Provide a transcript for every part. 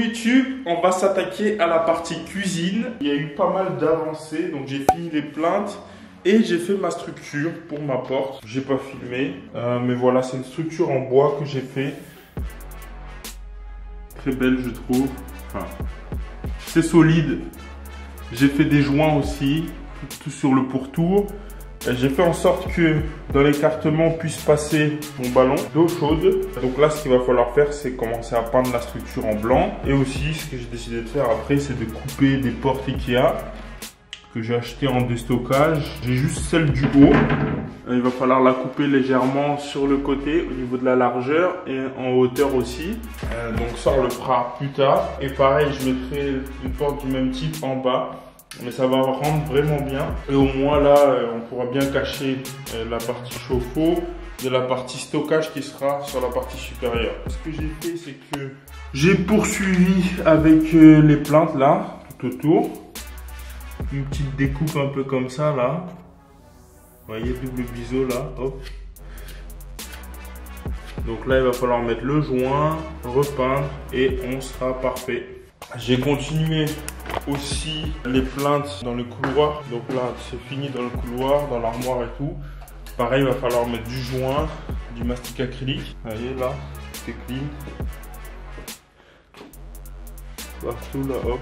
YouTube, on va s'attaquer à la partie cuisine. Il y a eu pas mal d'avancées, donc j'ai fini les plaintes et j'ai fait ma structure pour ma porte. J'ai pas filmé, mais voilà, c'est une structure en bois que j'ai fait. Très belle, je trouve. Enfin, c'est solide. J'ai fait des joints aussi, tout sur le pourtour. J'ai fait en sorte que dans l'écartement puisse passer mon ballon d'eau chaude. Donc là, ce qu'il va falloir faire, c'est commencer à peindre la structure en blanc. Et aussi, ce que j'ai décidé de faire après, c'est de couper des portes Ikea que j'ai acheté en déstockage. J'ai juste celle du haut. Il va falloir la couper légèrement sur le côté au niveau de la largeur et en hauteur aussi. Donc ça, on le fera plus tard. Et pareil, je mettrai une porte du même type en bas. Mais ça va rendre vraiment bien. Et au moins là, on pourra bien cacher la partie chauffe-eau de la partie stockage qui sera sur la partie supérieure. Ce que j'ai fait, c'est que j'ai poursuivi avec les plaintes là, tout autour. Une petite découpe un peu comme ça là. Vous voyez, double biseau là, hop. Donc là, il va falloir mettre le joint, repeindre et on sera parfait. J'ai continué aussi les plaintes dans le couloir. Donc là, c'est fini dans le couloir, dans l'armoire et tout. Pareil, il va falloir mettre du joint, du mastic acrylique. Vous voyez là, c'est clean. Partout là, hop.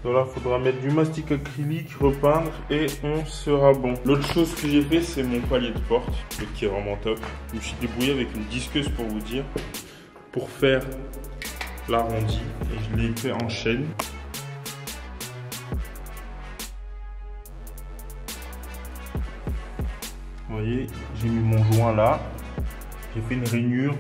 Donc là, il faudra mettre du mastic acrylique, repeindre et on sera bon. L'autre chose que j'ai fait, c'est mon palier de porte, qui est vraiment top. Je me suis débrouillé avec une disqueuse pour vous dire, pour faire l'arrondi, et je l'ai fait en chaîne. Vous voyez, j'ai mis mon joint là, j'ai fait une rainure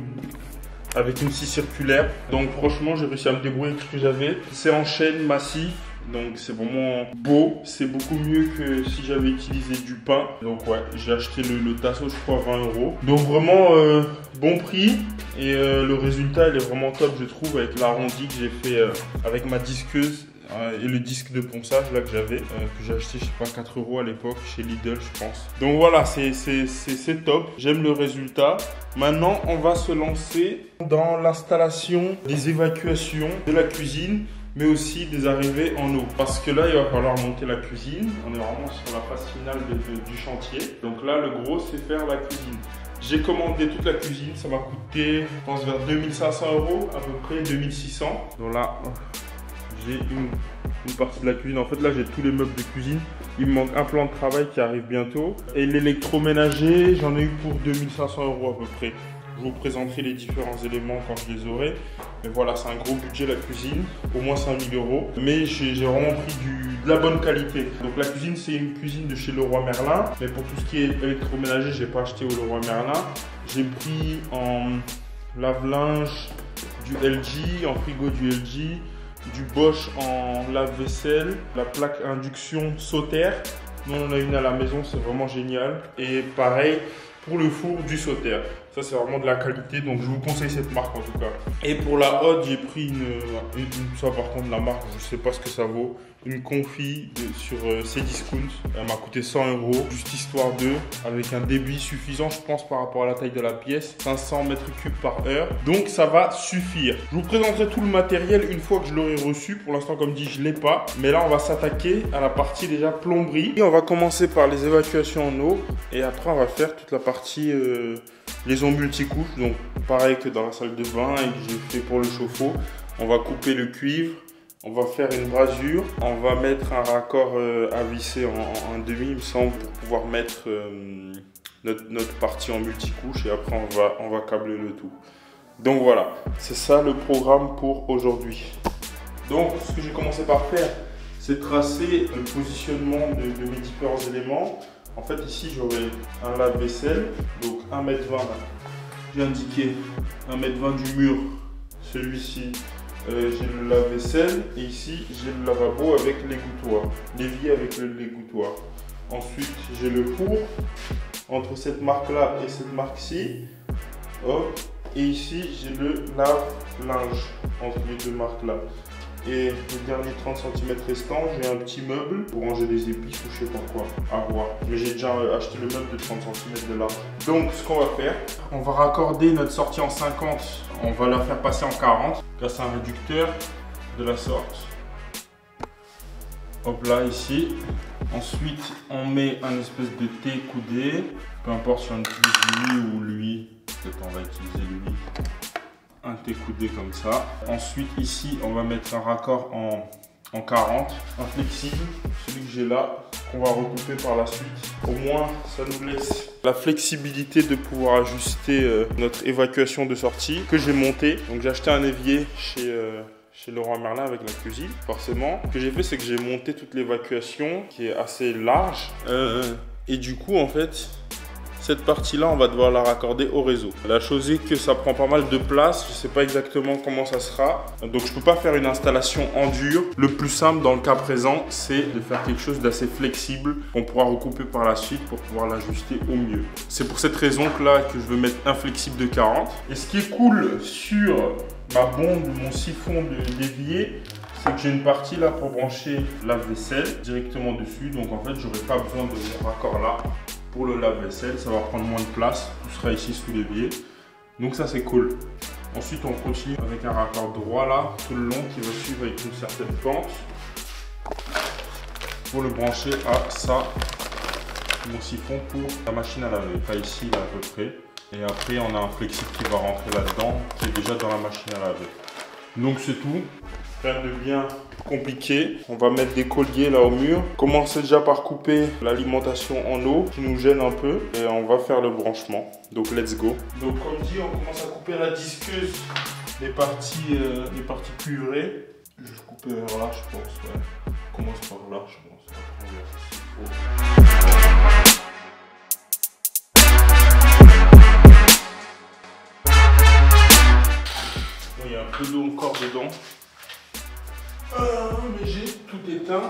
avec une scie circulaire. Donc franchement, j'ai réussi à me débrouiller avec ce que j'avais. C'est en chaîne massif, donc c'est vraiment beau. C'est beaucoup mieux que si j'avais utilisé du pain. Donc ouais, j'ai acheté le tasseau, je crois, 20 €. Donc vraiment bon prix. Et le résultat, il est vraiment top, je trouve, avec l'arrondi que j'ai fait avec ma disqueuse. Et le disque de ponçage là que j'avais, que j'ai acheté, je sais pas, 4 € à l'époque chez Lidl, je pense. Donc voilà, c'est top. J'aime le résultat. Maintenant, on va se lancer dans l'installation des évacuations de la cuisine, mais aussi des arrivées en eau. Parce que là, il va falloir monter la cuisine. On est vraiment sur la phase finale du chantier. Donc là, le gros, c'est faire la cuisine. J'ai commandé toute la cuisine. Ça m'a coûté, je pense, vers 2500 € à peu près, 2600. Donc là, j'ai une partie de la cuisine. En fait, là, j'ai tous les meubles de cuisine. Il me manque un plan de travail qui arrive bientôt. Et l'électroménager, j'en ai eu pour 2500 € à peu près. Je vous présenterai les différents éléments quand je les aurai. Mais voilà, c'est un gros budget la cuisine, au moins 5000 €. Mais j'ai vraiment pris de la bonne qualité. Donc la cuisine, c'est une cuisine de chez Leroy Merlin. Mais pour tout ce qui est électroménager, j'ai pas acheté au Leroy Merlin. J'ai pris en lave-linge du LG, en frigo du LG, du Bosch en lave-vaisselle, la plaque induction Sauter. Nous on en a une à la maison, c'est vraiment génial. Et pareil pour le four du Sauter. Ça c'est vraiment de la qualité, donc je vous conseille cette marque en tout cas. Et pour la hotte, j'ai pris ça par contre la marque, je sais pas ce que ça vaut, une Confi sur Cdiscount. Elle m'a coûté 100 €, juste histoire d'eux, avec un débit suffisant je pense par rapport à la taille de la pièce, 500 m3 par heure. Donc ça va suffire. Je vous présenterai tout le matériel une fois que je l'aurai reçu. Pour l'instant, comme dit, je l'ai pas. Mais là on va s'attaquer à la partie déjà plomberie. Et on va commencer par les évacuations en eau. Et après on va faire toute la partie liaison multicouche. Donc pareil que dans la salle de bain et que j'ai fait pour le chauffe-eau. On va couper le cuivre. On va faire une brasure, on va mettre un raccord à visser en demi, il me semble, pour pouvoir mettre notre partie en multicouche et après on va câbler le tout. Donc voilà, c'est ça le programme pour aujourd'hui. Donc ce que j'ai commencé par faire, c'est tracer le positionnement de mes différents éléments. En fait ici j'aurai un lave-vaisselle, donc 1,20 m. J'ai indiqué 1,20 m du mur, celui-ci. J'ai le lave-vaisselle et ici j'ai le lavabo avec l'égouttoir, l'évier avec l'égouttoir. Ensuite j'ai le four entre cette marque là et cette marque-ci. Et ici j'ai le lave-linge entre les deux marques là. Et les derniers 30 cm restants, j'ai un petit meuble pour ranger des épices ou je sais pas quoi, à voir. Mais j'ai déjà acheté le meuble de 30 cm de large. Donc ce qu'on va faire, on va raccorder notre sortie en 50, on va la faire passer en 40 grâce à un réducteur de la sorte. Hop là, ici. Ensuite, on met un espèce de T-coudé. Peu importe si on utilise lui ou lui. Peut-être on va utiliser lui. Un T-coudé comme ça. Ensuite, ici, on va mettre un raccord en 40. Un flexible, celui que j'ai là, qu'on va recouper par la suite. Au moins, ça nous laisse la flexibilité de pouvoir ajuster notre évacuation de sortie que j'ai montée. Donc, j'ai acheté un évier chez Leroy Merlin avec la cuisine, forcément. Ce que j'ai fait, c'est que j'ai monté toute l'évacuation qui est assez large. Et du coup, en fait, cette partie-là, on va devoir la raccorder au réseau. La chose est que ça prend pas mal de place. Je ne sais pas exactement comment ça sera. Donc, je ne peux pas faire une installation en dur. Le plus simple dans le cas présent, c'est de faire quelque chose d'assez flexible qu'on pourra recouper par la suite pour pouvoir l'ajuster au mieux. C'est pour cette raison que là, que je veux mettre un flexible de 40. Et ce qui est cool sur ma bombe, mon siphon d'évier, c'est que j'ai une partie là pour brancher lave-vaisselle directement dessus. Donc en fait, j'aurai pas besoin de mon raccord là pour le lave-vaisselle. Ça va prendre moins de place. Tout sera ici sous l'évier. Donc ça, c'est cool. Ensuite, on continue avec un raccord droit là, tout le long, qui va suivre avec une certaine pente pour le brancher à ça, mon siphon pour la machine à laver. Pas ici, là, à peu près. Et après, on a un flexible qui va rentrer là-dedans, qui est déjà dans la machine à laver. Donc c'est tout. Rien de bien compliqué. On va mettre des colliers là au mur. Commencer déjà par couper l'alimentation en eau qui nous gêne un peu. Et on va faire le branchement. Donc let's go. Donc comme dit, on commence à couper la disqueuse les parties cuivrées. Je vais couper vers là, je pense. Ouais. On commence par là, je pense. Après, on verra s'il faut. Il y a un peu d'eau encore dedans. Mais j'ai tout éteint.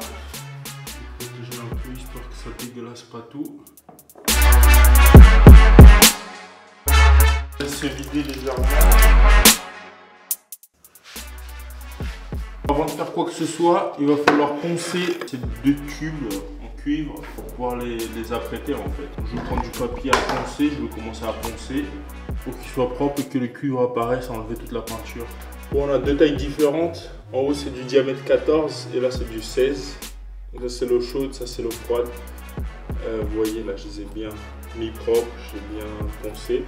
Je vais protéger un peu histoire que ça dégueulasse pas tout. Laisse se vider légèrement. Avant de faire quoi que ce soit, il va falloir poncer ces deux tubes en cuivre pour pouvoir les apprêter en fait. Je vais prendre du papier à poncer, je vais commencer à poncer pour qu'il soit propre et que le cuivre apparaisse, enlever toute la peinture. Bon, on a deux tailles différentes. En haut, c'est du diamètre 14 et là, c'est du 16. Là, c'est l'eau chaude, ça, c'est l'eau froide. Vous voyez, là, je les ai bien mis propres, j'ai bien poncé.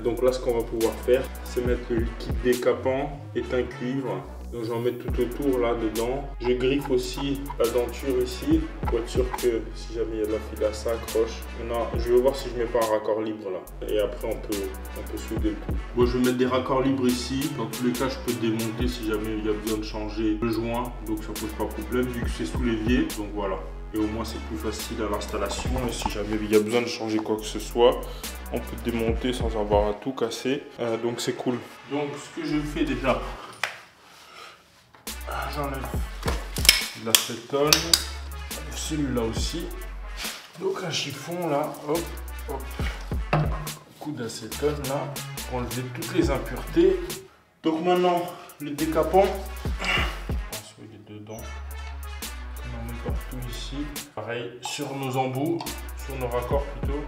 Donc là, ce qu'on va pouvoir faire, c'est mettre le liquide décapant, éteint cuivre. Donc j'en mets tout autour là dedans. Je griffe aussi la denture ici pour être sûr que si jamais il y a de la filasse, ça accroche. Maintenant, je vais voir si je mets pas un raccord libre là. Et après on peut souder le tout. Bon, je vais mettre des raccords libres ici. Dans tous les cas, je peux démonter si jamais il y a besoin de changer le joint. Donc ça pose pas de problème vu que c'est sous l'évier. Donc voilà. Et au moins c'est plus facile à l'installation. Et si jamais il y a besoin de changer quoi que ce soit, on peut démonter sans avoir à tout casser. Donc c'est cool. Donc ce que je fais déjà, j'enlève de l'acétone, celui-là aussi. Donc un chiffon là, hop, hop, un coup d'acétone là, pour enlever toutes les impuretés. Donc maintenant, le décapant, je pense qu'il est dedans. On en met partout ici. Pareil sur nos embouts, sur nos raccords plutôt.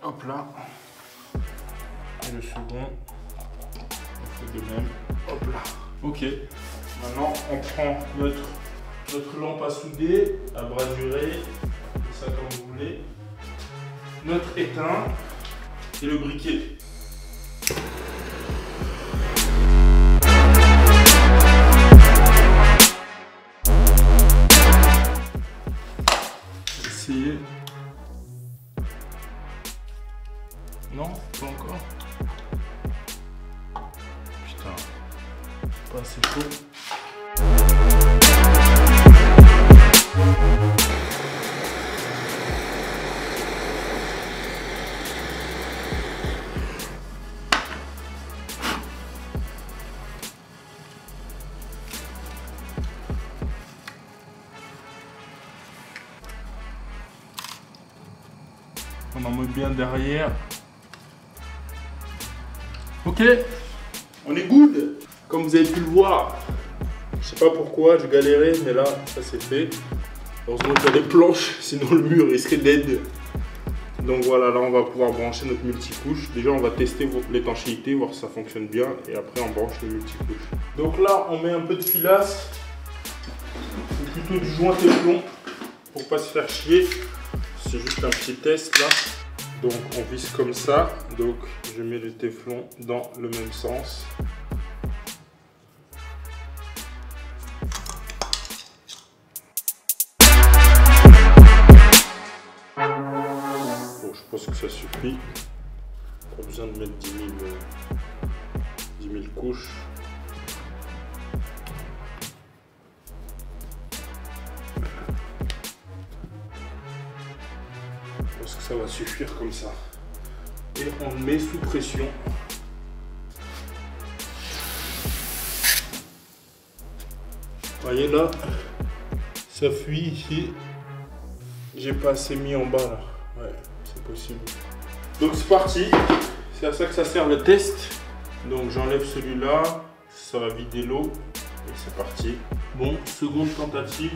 Hop là. Et le second, on fait de même. Hop là. Ok. Maintenant, on prend notre lampe à souder, à bradurer, ça comme vous voulez, notre étain et le briquet. Essayez. Non, pas encore. Putain, c'est pas assez chaud. On en met bien derrière. Ok, on est good. Comme vous avez pu le voir, je sais pas pourquoi, je galérais, mais là, ça c'est fait. Heureusement qu'il y a des planches, sinon le mur il serait dead. Donc voilà, là on va pouvoir brancher notre multicouche. Déjà on va tester l'étanchéité, voir si ça fonctionne bien. Et après on branche le multicouche. Donc là on met un peu de filasse. Ou plutôt du joint téflon. Pour pas se faire chier. C'est juste un petit test là. Donc on visse comme ça. Donc je mets le téflon dans le même sens. Je pense que ça suffit. Pas besoin de mettre 10 000 couches. Je pense que ça va suffire comme ça. Et on le met sous pression. Vous voyez là, ça fuit ici. J'ai pas assez mis en bas là. Ouais, c'est possible. Donc c'est parti. C'est à ça que ça sert le test. Donc j'enlève celui-là. Ça va vider l'eau. Et c'est parti. Bon, seconde tentative.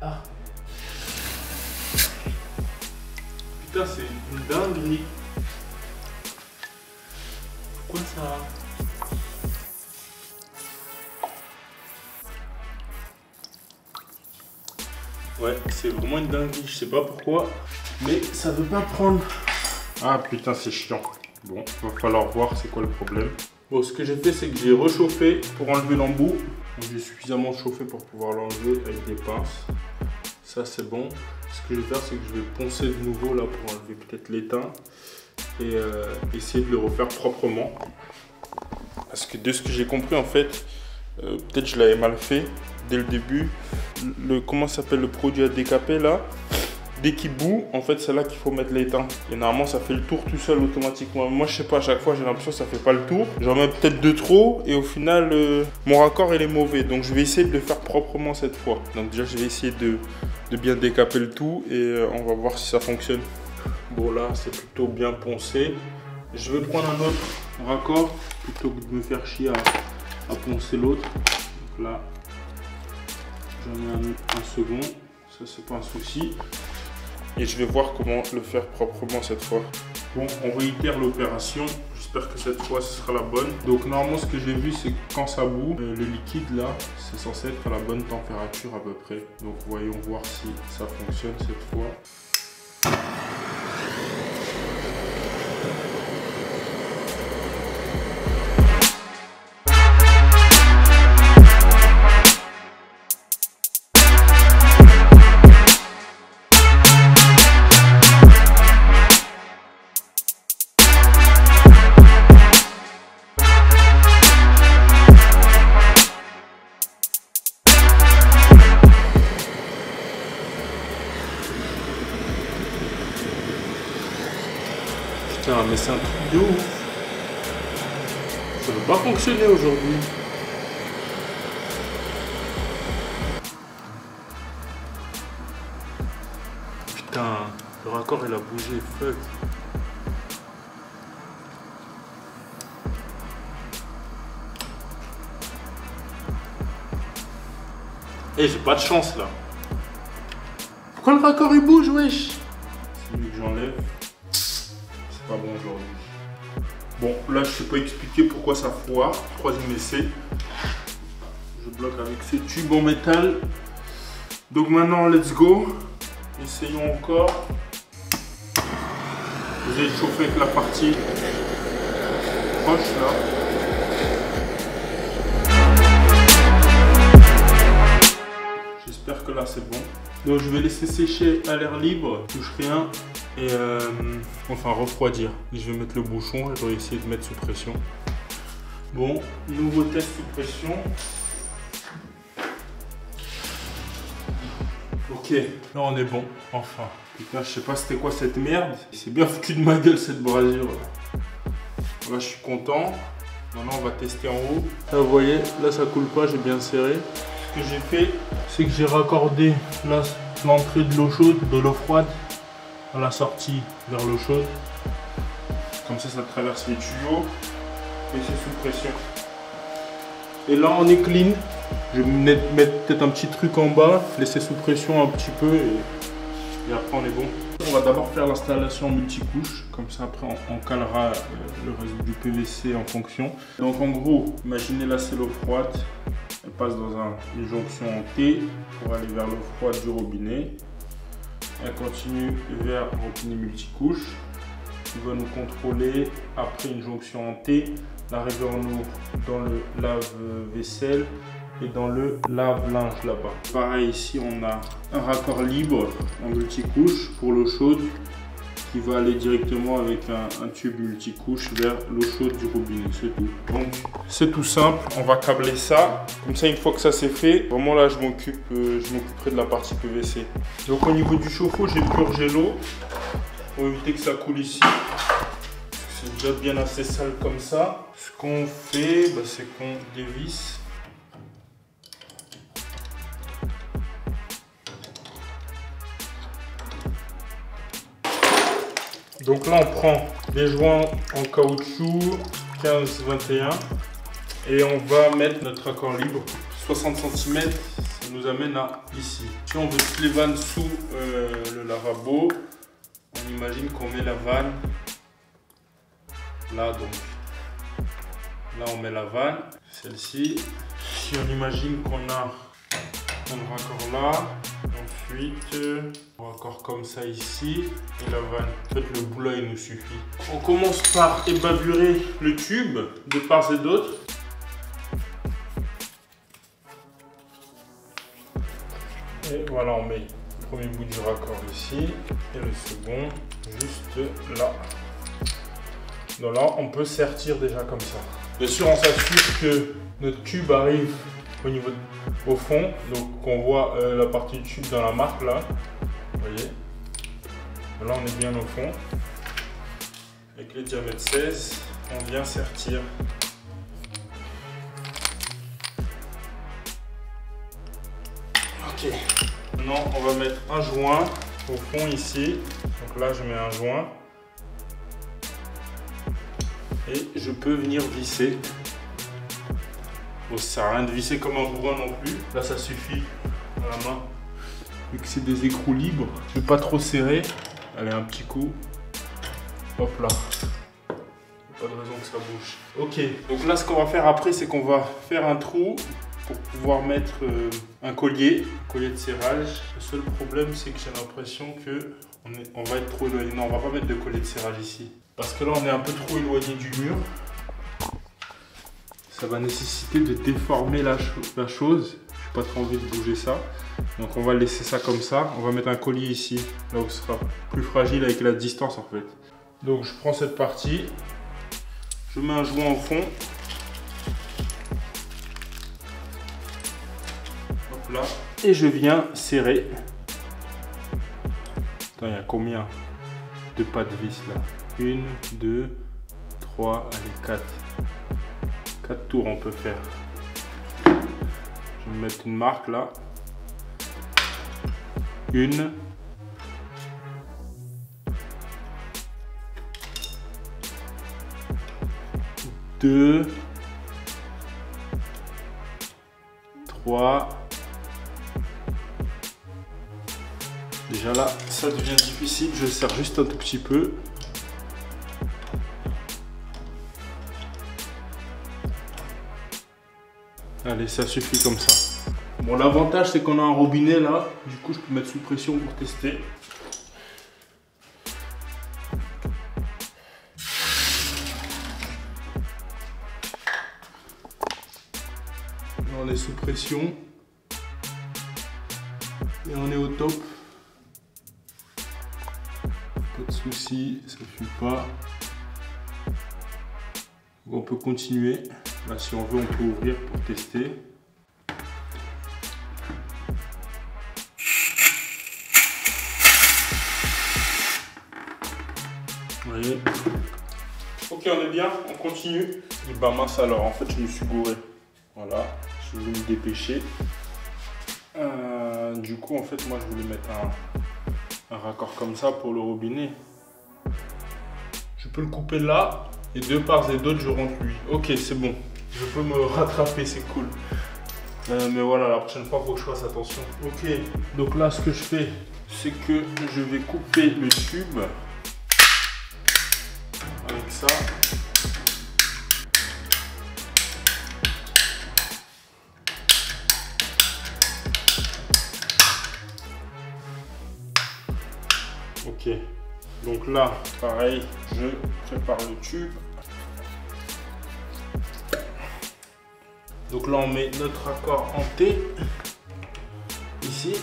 Ah. Putain, c'est une dinguerie. Pourquoi ça? Ouais, c'est vraiment une dinguerie, je sais pas pourquoi, mais ça veut pas prendre. Ah putain, c'est chiant. Bon, il va falloir voir c'est quoi le problème. Bon, ce que j'ai fait, c'est que j'ai réchauffé pour enlever l'embout. J'ai suffisamment chauffé pour pouvoir l'enlever avec des pinces. Ça, c'est bon. Ce que je vais faire, c'est que je vais poncer de nouveau là pour enlever peut-être l'étain et essayer de le refaire proprement. Parce que de ce que j'ai compris, en fait, peut-être je l'avais mal fait dès le début. Comment s'appelle le produit à décaper là, dès qu'il bout, en fait c'est là qu'il faut mettre l'étain. Et normalement ça fait le tour tout seul automatiquement. Moi je sais pas, à chaque fois j'ai l'impression que ça fait pas le tour. J'en mets peut-être de trop et au final mon raccord il est mauvais. Donc je vais essayer de le faire proprement cette fois. Donc déjà je vais essayer de bien décaper le tout et on va voir si ça fonctionne. Bon là c'est plutôt bien poncé. Je vais prendre un autre raccord plutôt que de me faire chier à poncer l'autre. Donc là j'en ai un second, ça c'est pas un souci. Et je vais voir comment le faire proprement cette fois. Bon, on réitère l'opération. J'espère que cette fois ce sera la bonne. Donc normalement ce que j'ai vu c'est que quand ça bout, le liquide là, c'est censé être à la bonne température à peu près. Donc voyons voir si ça fonctionne cette fois. Putain, mais c'est un truc de ouf. Ça ne veut pas fonctionner aujourd'hui. Putain, le raccord il a bougé, fuck. Eh, j'ai pas de chance là. Pourquoi le raccord il bouge, wesh? C'est lui que j'enlève. Pas bon aujourd'hui. Bon, là je sais pas expliquer pourquoi ça foire. Troisième essai. Je bloque avec ces tubes en métal. Donc maintenant, let's go. Essayons encore. Vous allez chauffer avec la partie proche là. J'espère que là c'est bon. Donc je vais laisser sécher à l'air libre. Je touche rien. Et enfin refroidir. Je vais mettre le bouchon et je vais essayer de mettre sous pression. Bon, nouveau test sous pression. Ok, là on est bon, enfin. Putain, je sais pas c'était quoi cette merde. C'est bien foutu de ma gueule cette brasure. Là je suis content. Maintenant on va tester en haut. Là vous voyez, là ça coule pas, j'ai bien serré. Ce que j'ai fait, c'est que j'ai raccordé l'entrée de l'eau chaude, de l'eau froide, à la sortie vers l'eau chaude. Comme ça, ça traverse les tuyaux. laisser sous pression. Et là on est clean. Je vais mettre peut-être un petit truc en bas, laisser sous pression un petit peu et après on est bon. On va d'abord faire l'installation en multicouche, comme ça après on calera le reste du PVC en fonction. Donc en gros, imaginez la selle froide, elle passe dans une jonction en T pour aller vers l'eau froide du robinet. Elle continue vers le robinet multicouche qui va nous contrôler après une jonction en T, l'arrivée en eau dans le lave-vaisselle et dans le lave-linge là-bas. Pareil ici on a un raccord libre en multicouche pour l'eau chaude qui va aller directement avec un tube multicouche vers l'eau chaude du robinet, c'est tout. Donc c'est tout simple, on va câbler ça. Comme ça une fois que ça c'est fait, vraiment là je m'occuperai de la partie PVC. Donc au niveau du chauffe-eau, j'ai purgé l'eau pour éviter que ça coule ici. C'est déjà bien assez sale comme ça. Ce qu'on fait, c'est qu'on dévisse. Donc là on prend les joints en caoutchouc 15-21 et on va mettre notre raccord libre 60 cm, ça nous amène à ici. Si on veut toutes les vannes sous le lavabo, on imagine qu'on met la vanne là, donc là on met la vanne, celle-ci. Si on imagine qu'on a le raccord là, ensuite on raccord comme ça ici et la vanne. En fait le bout là il nous suffit. On commence par ébaburer le tube de part et d'autre. Et voilà, on met le premier bout du raccord ici et le second juste là. Donc là on peut sertir déjà comme ça. Bien sûr on s'assure que notre tube arrive au fond, donc on voit la partie du tube dans la marque là, vous voyez. Là on est bien au fond. Avec le diamètre 16, on vient sertir. Ok. Maintenant on va mettre un joint au fond ici. Donc là je mets un joint. Et je peux venir visser. Bon, ça sert à rien de visser comme un bourrin non plus. Là, ça suffit à la main. Vu que c'est des écrous libres, je ne vais pas trop serrer. Allez, un petit coup. Hop là. Pas de raison que ça bouge. Ok, donc là, ce qu'on va faire après, c'est qu'on va faire un trou pour pouvoir mettre un collier de serrage. Le seul problème, c'est que j'ai l'impression que on va être trop éloigné. Non, on va pas mettre de collier de serrage ici. Parce que là, on est un peu trop éloigné du mur. Ça va nécessiter de déformer la chose. Je n'ai pas trop envie de bouger ça. Donc on va laisser ça comme ça. On va mettre un collier ici, là où ce sera plus fragile avec la distance en fait. Donc je prends cette partie. Je mets un joint au fond. Hop là. Et je viens serrer. Attends, il y a combien de pas de vis là? 1, 2, 3, allez 4. 4 tours on peut faire. Je vais mettre une marque là. 1. 2. 3. Déjà là, ça devient difficile. Je serre juste un tout petit peu. Allez, ça suffit comme ça. Bon, l'avantage c'est qu'on a un robinet là. Du coup, je peux mettre sous pression pour tester. Là, on est sous pression. Et on est au top. Pas de soucis, ça ne fuit pas. On peut continuer. Là, si on veut, on peut ouvrir pour tester. Vous voyez. Ok, on est bien, on continue. Et bah mince alors, en fait, je me suis gouré. Voilà, je voulais me dépêcher. Du coup, en fait, moi, je voulais mettre un raccord comme ça pour le robinet. Je peux le couper là. Et de part et d'autre, je rentre lui. Ok, c'est bon. Je peux me rattraper, c'est cool. Mais voilà, la prochaine fois, il faut que je fasse attention. Ok, donc là, ce que je fais, c'est que je vais couper le tube avec ça. Ok, donc là, pareil, je prépare le tube. Donc là, on met notre raccord en T, ici,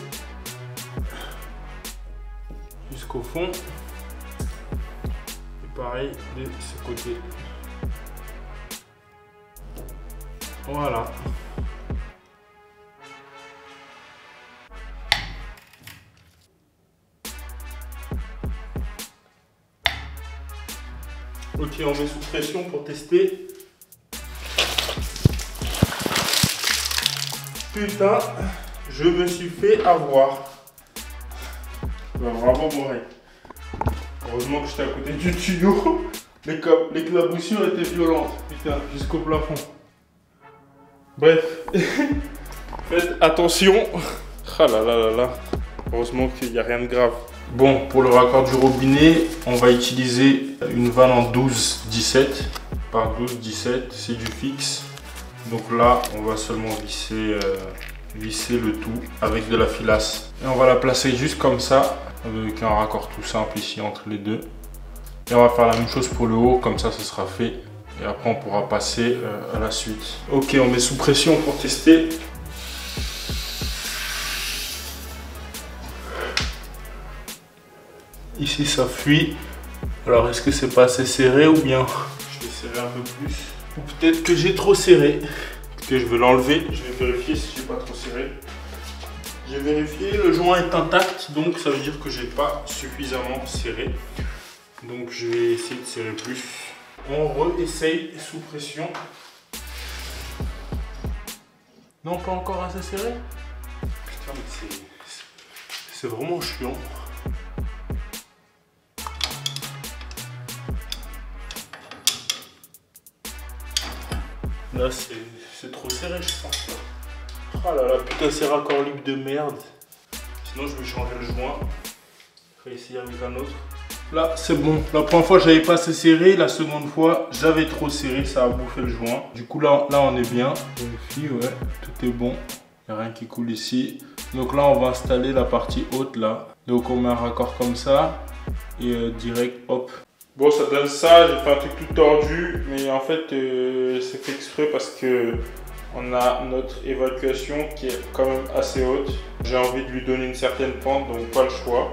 jusqu'au fond. Et pareil de ce côté. Voilà. Ok, on met sous pression pour tester. Putain, je me suis fait avoir. Bravo, Moré. Heureusement que j'étais à côté du tuyau. L'éclaboussure était violente. Putain, jusqu'au plafond. Bref. Faites attention. Ah là là là là. Heureusement qu'il n'y a rien de grave. Bon, pour le raccord du robinet, on va utiliser une vanne en 12-17 par 12-17, c'est du fixe. Donc là, on va seulement visser le tout avec de la filasse. Et on va la placer juste comme ça, avec un raccord tout simple ici entre les deux. Et on va faire la même chose pour le haut, comme ça ce sera fait. Et après on pourra passer à la suite. Ok, on met sous pression pour tester. Ici ça fuit. Alors est-ce que c'est pas assez serré ou bien je vais serrer un peu plus? Ou peut-être que j'ai trop serré. Écoutez, je vais l'enlever. Je vais vérifier si j'ai pas trop serré. J'ai vérifié, le joint est intact, donc ça veut dire que j'ai pas suffisamment serré. Donc je vais essayer de serrer plus. On re-essaye sous pression. Non, pas encore assez serré. Putain, mais c'est vraiment chiant. Là, c'est trop serré, je pense. Oh là là, putain, c'est raccord libre de merde. Sinon, je vais changer le joint. Je vais essayer avec un autre. Là, c'est bon. La première fois, j'avais pas assez serré. La seconde fois, j'avais trop serré. Ça a bouffé le joint. Du coup, là on est bien. Vérifie, ouais, tout est bon. Il n'y a rien qui coule ici. Donc là, on va installer la partie haute, là. Donc, on met un raccord comme ça. Et direct, hop. Bon, ça donne ça. J'ai fait un truc tout tordu. Mais en fait, c'est fait exprès parce que on a notre évacuation qui est quand même assez haute. J'ai envie de lui donner une certaine pente, donc pas le choix.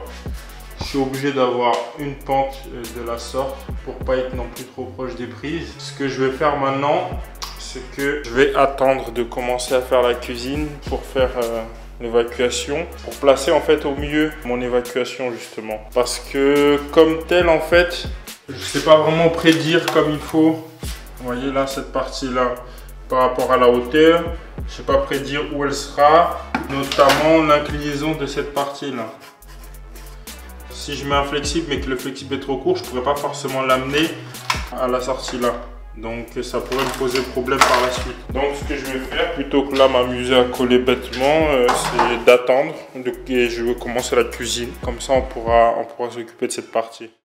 Je suis obligé d'avoir une pente de la sorte pour pas être non plus trop proche des prises. Ce que je vais faire maintenant, c'est que je vais attendre de commencer à faire la cuisine pour faire l'évacuation, pour placer en fait au milieu mon évacuation justement. Parce que comme tel en fait, je sais pas vraiment prédire comme il faut. Vous voyez là, cette partie là, par rapport à la hauteur, je sais pas prédire où elle sera, notamment l'inclinaison de cette partie là. Si je mets un flexible mais que le flexible est trop court, je pourrais pas forcément l'amener à la sortie là. Donc ça pourrait me poser problème par la suite. Donc ce que je vais faire, plutôt que là m'amuser à coller bêtement, c'est d'attendre et je vais commencer la cuisine. Comme ça on pourra s'occuper de cette partie.